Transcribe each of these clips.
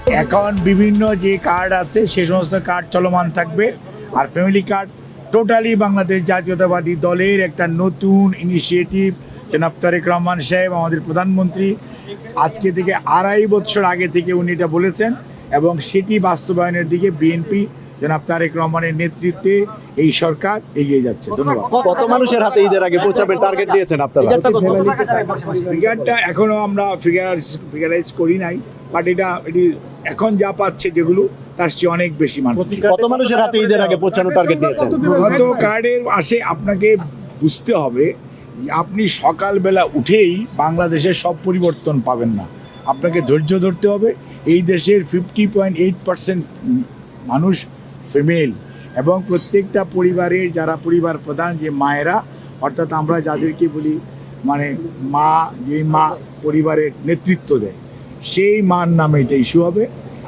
এখন বিভিন্ন যে কার্ড আছে সে সমস্ত কার্ড চলমান থাকবে। আর ফ্যামিলি কার্ড টোটালি বাংলাদেশ জাতীয়তাবাদী দলের একটা নতুন ইনিশিয়েটিভ। জনাব তারেক রহমান সাহেব আমাদের প্রধানমন্ত্রী আজকে থেকে 2.5 বছর আগে থেকে উনি এটা বলেছেন এবং সেটি বাস্তবায়নের দিকে বিএনপি জনাব তারেক রহমানের নেতৃত্বে এই সরকার এগিয়ে যাচ্ছে। ধন্যবাদ। কত মানুষের হাতে ঈদের আগে পৌঁছাবেন টার্গেট নিয়েছেন আপনারা? ফিগারটা এখনো আমরা ফিগারাইজ করি নাই, বাট এটি এখন যা পাচ্ছে যেগুলো তার চেয়ে অনেক বেশি মানুষ। কত মানুষের হাতে ঈদের আগে পৌঁছানোর টার্গেট নিয়েছেন? গত কার্ডের আসে আপনাকে বুঝতে হবে যে আপনি সকালবেলা উঠেই বাংলাদেশের সব পরিবর্তন পাবেন না, আপনাকে ধৈর্য ধরতে হবে। এই দেশের 50.8% মানুষ ফিমেল এবং প্রত্যেকটা পরিবারের যারা পরিবার প্রধান যে মায়েরা, অর্থাৎ আমরা যাদেরকে বলি মানে মা, যেই মা পরিবারের নেতৃত্ব দেয়, সেই মার নামে এটা ইস্যু হবে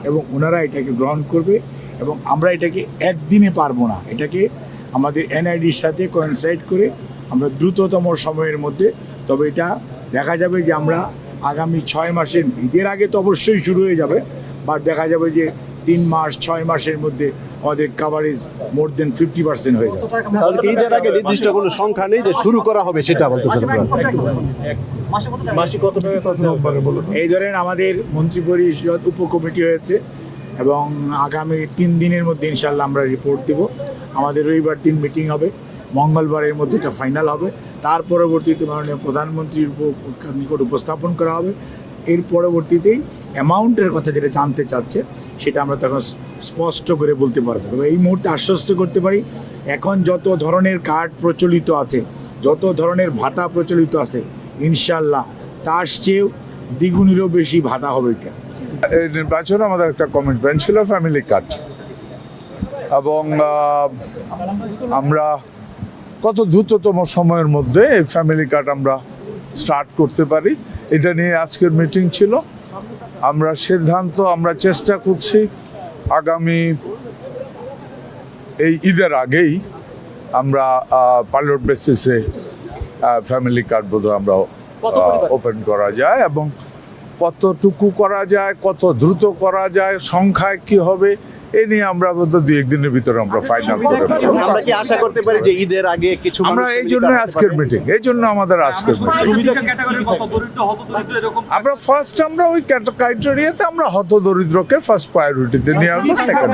এবং ওনারা এটাকে গ্রহণ করবে। এবং আমরা এটাকে একদিনে পারবো না, এটাকে আমাদের এনআইডির সাথে কোয়েনসাইড করে আমরা দ্রুততম সময়ের মধ্যে, তবে এটা দেখা যাবে যে আমরা আগামী 6 মাসের ঈদের আগে তো অবশ্যই শুরু হয়ে যাবে, বাট দেখা যাবে যে 3 মাস 6 মাসের মধ্যে আমাদের কাভারেজ মোর দেন 50% হয়ে যাবে। তাহলে কি ঈদের আগে নির্দিষ্ট কোনো সংখ্যা নেই যে শুরু করা হবে সেটা বলতেছেন আপনারা? এই ধরেন আমাদের মন্ত্রী পরিষদ উপকমিটি হয়েছে এবং আগামী 3 দিনের মধ্যে ইনশাল্লাহ আমরা রিপোর্ট দেব। আমাদের রবিবার দিন মিটিং হবে, মঙ্গলবারের মধ্যে এটা ফাইনাল হবে। তার পরবর্তীতে মাননীয় প্রধানমন্ত্রীর নিকট উপস্থাপন করা হবে। এর পরবর্তীতেই অ্যামাউন্টের কথা যেটা জানতে চাচ্ছে সেটা আমরা তখন স্পষ্ট করে বলতে পারবো। তবে এই মুহূর্তে আশ্বস্ত করতে পারি, এখন যত ধরনের কার্ড প্রচলিত আছে, যত ধরনের ভাতা প্রচলিত আছে, ইনশাল্লাহ তার চেয়েও দ্বিগুণেরও বেশি ভাতা হবে। এটা এই নির্বাচনে আমাদের একটা কমিটমেন্ট ছিল ফ্যামিলি কার্ড, এবং আমরা কত দ্রুততম সময়ের মধ্যে এই ফ্যামিলি কার্ড আমরা স্টার্ট করতে পারি এটা নিয়ে আজকের মিটিং ছিল। আমরা চেষ্টা করছি আগামী এই ঈদের আগেই আমরা পাইলট বেসিসে ফ্যামিলি কার্ড বোধহয় আমরা ওপেন করা যায়, এবং কতটুকু করা যায়, কত দ্রুত করা যায়, সংখ্যায় কি হবে এ নিয়ে আমরা বোধহয় 2-1 দিনের ভিতরে আমরা ফাইনাল করে দেব। আমরা কি আশা করতে পারি যে ঈদের আগে কিছু আমরা এই জন্য আজকের মিটিং, এই জন্য আমাদের আজকের মিটিং। আমরা ফার্স্ট আমরা ওই ক্রাইটেরিয়াতে আমরা হত দরিদ্রকে ফার্স্ট প্রায়োরিটিতে নিয়ে আসবো, সেকেন্ড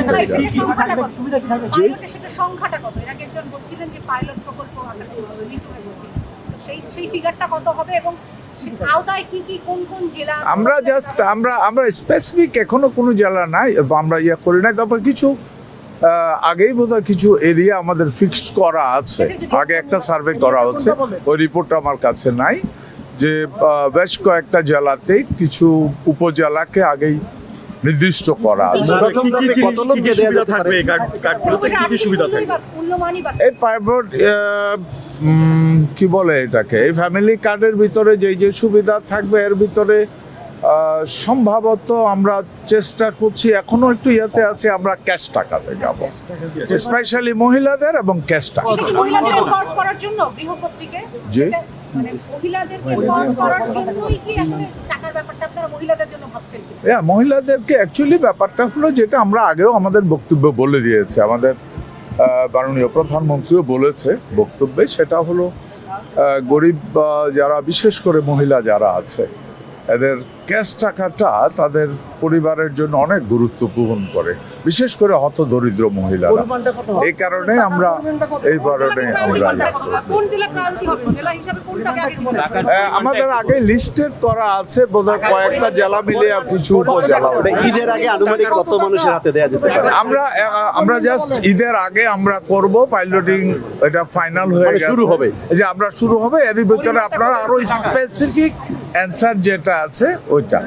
সংখ্যাটা কত? এর আগে একজন বলছিলেন যে পাইলট প্রকল্প সেই ফিগারটা কত হবে এবং আওতায় কি কি কোন কোন জেলা? আমরা জাস্ট আমরা স্পেসিফিক এখনো কোনো জেলা নাই, আমরা করি নাই। তবে কিছু আগেই বোধহয় কিছু এরিয়া আমাদের ফিক্সড করা আছে, আগে একটা সার্ভে করা হচ্ছে, ওই রিপোর্টটা আমার কাছে নাই, যে বেশ কয়েকটা জেলাতে কিছু উপজেলাকে আগেই নির্দিষ্ট করা আছে। প্রথম ধাপে কত লোককে দেয়া থাকবে? এই প্রাইভেট কি বলে এটাকে, এই ফ্যামিলি কার্ডের ভিতরে যে সুবিধা থাকবে এর ভিতরে সম্ভবত আমরা চেষ্টা করছি, এখনো একটু ইয়েতে আছে, আমরা ক্যাশ টাকাতে যাব, স্পেশালি মহিলাদের এবং ক্যাশ টাকা। জি, মহিলাদেরকে অ্যাকচুয়ালি ব্যাপারটা হলো যেটা আমরা আগেও আমাদের বক্তব্য বলে দিয়েছি, আমাদের মাননীয় প্রধানমন্ত্রীও বলেছে বক্তব্যে, সেটা হলো গরিব যারা, বিশেষ করে মহিলা যারা আছে, এদের ক্যাশ টাকাটা তাদের পরিবারের জন্য অনেক গুরুত্ব বহন করে, বিশেষ করে হত দরিদ্র মহিলারা। এই কারণে আমরা আমাদের আগে লিস্টেড করা আছে বোধহয় কয়েকটা জেলা মিলে কিছু উপজেলা। ঈদের আগে আনুমানিক কত মানুষের হাতে দেয়া যেতে পারে? আমরা জাস্ট ঈদের আগে আমরা করব, পাইলটিং এটা ফাইনাল হয়ে গেছে, শুরু হবে, যে আমরা শুরু হবে, এর ভিতরে আপনারা আরো স্পেসিফিক অ্যান্সার যেটা আছে ওইটা